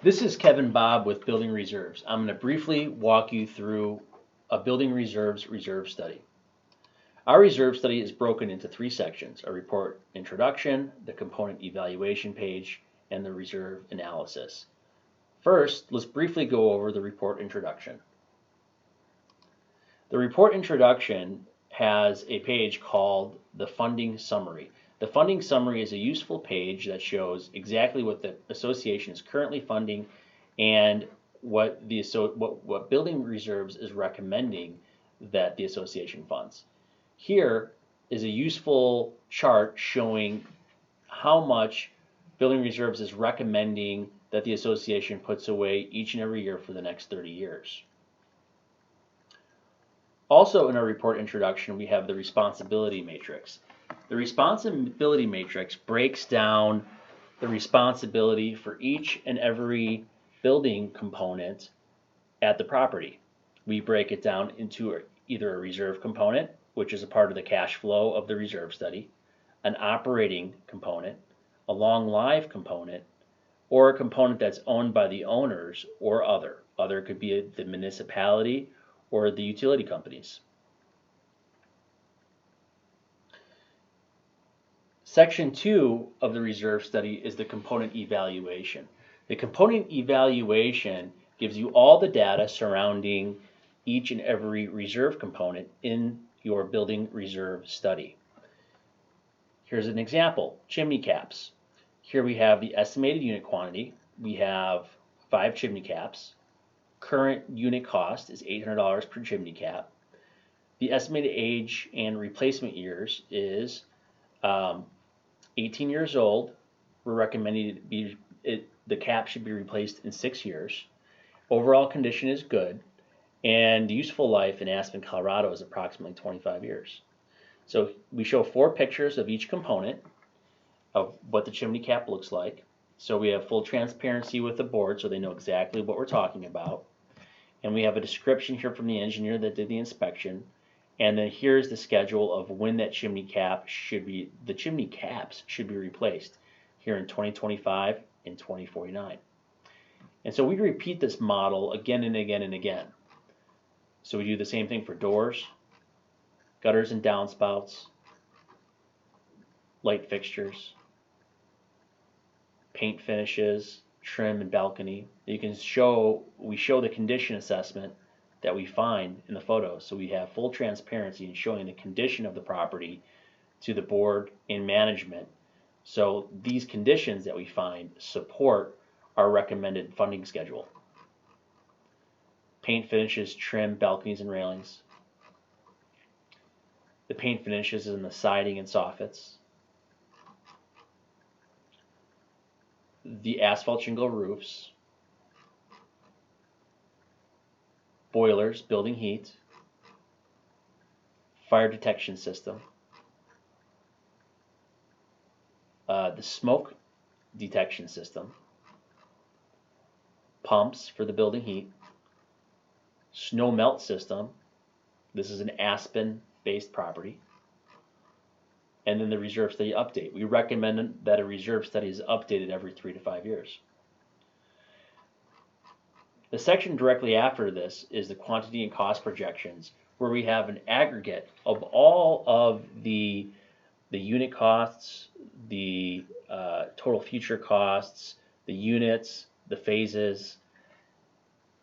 This is Kevin Bob with Building Reserves. I'm going to briefly walk you through a Building Reserves reserve study. Our reserve study is broken into three sections: a report introduction, the component evaluation page, and the reserve analysis. First, let's briefly go over the report introduction. The report introduction has a page called the funding summary. The funding summary is a useful page that shows exactly what the association is currently funding and what Building Reserves is recommending that the association funds. Here is a useful chart showing how much Building Reserves is recommending that the association puts away each and every year for the next 30 years. Also in our report introduction, we have the responsibility matrix. The responsibility matrix breaks down the responsibility for each and every building component at the property. We break it down into either a reserve component, which is a part of the cash flow of the reserve study, an operating component, a long life component, or a component that's owned by the owners or other. Other could be the municipality or the utility companies. Section 2 of the reserve study is the component evaluation. The component evaluation gives you all the data surrounding each and every reserve component in your building reserve study. Here's an example: chimney caps. Here we have the estimated unit quantity. We have 5 chimney caps. Current unit cost is $800 per chimney cap. The estimated age and replacement years is 18 years old. We're recommending the cap should be replaced in 6 years. Overall condition is good, and the useful life in Aspen, Colorado is approximately 25 years. So we show 4 pictures of each component of what the chimney cap looks like. So we have full transparency with the board so they know exactly what we're talking about. And we have a description here from the engineer that did the inspection. And then here's the schedule of when that chimney caps should be replaced here in 2025 and 2049. And so we repeat this model again and again and again. So we do the same thing for doors, gutters and downspouts, light fixtures, paint finishes, trim and balcony. We show the condition assessment that we find in the photos. So we have full transparency in showing the condition of the property to the board and management. So these conditions that we find support our recommended funding schedule. Paint finishes, trim, balconies, and railings. The paint finishes in the siding and soffits. The asphalt shingle roofs. Boilers, building heat. Fire detection system. The smoke detection system. Pumps for the building heat. Snow melt system. This is an Aspen-based property. And then the reserve study update. We recommend that a reserve study is updated every 3 to 5 years. The section directly after this is the quantity and cost projections, where we have an aggregate of all of the unit costs, the total future costs, the units, the phases,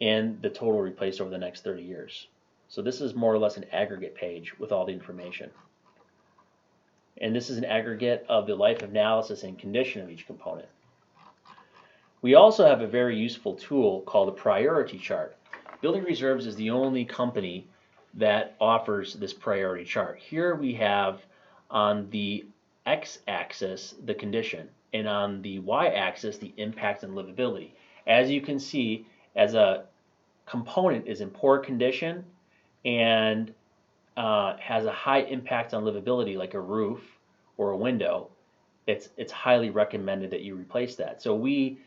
and the total replaced over the next 30 years. So this is more or less an aggregate page with all the information. And this is an aggregate of the life analysis and condition of each component. We also have a very useful tool called a priority chart. Building Reserves is the only company that offers this priority chart. Here we have on the x-axis the condition, and on the y-axis the impact and livability. As you can see, as a component is in poor condition and has a high impact on livability, like a roof or a window, it's highly recommended that you replace that. So we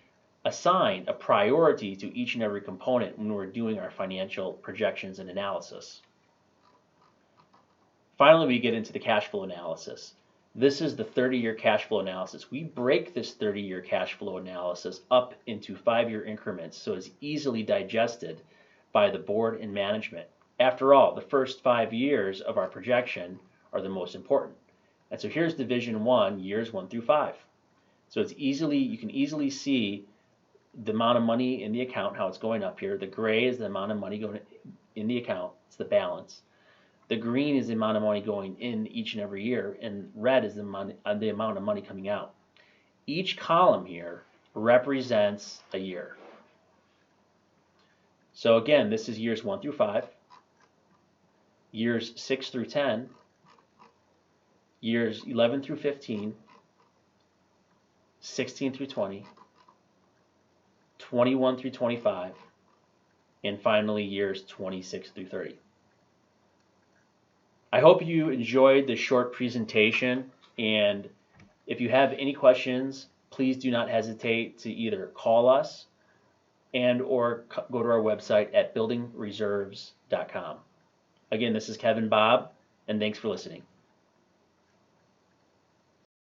assign a priority to each and every component when we're doing our financial projections and analysis. Finally, we get into the cash flow analysis. This is the 30-year cash flow analysis. We break this 30-year cash flow analysis up into 5-year increments so it's easily digested by the board and management. After all, the first 5 years of our projection are the most important. And so here's Division 1, years 1 through 5. So you can easily see the amount of money in the account, how it's going up here. The gray is the amount of money going in the account, it's the balance. The green is the amount of money going in each and every year, and red is the amount of money coming out. Each column here represents a year. So again, this is years 1 through 5, years 6 through 10, years 11 through 15, 16 through 20, 21 through 25, and finally years 26 through 30. I hope you enjoyed this short presentation, and if you have any questions, please do not hesitate to either call us and or go to our website at buildingreserves.com. Again, this is Kevin Bob, and thanks for listening.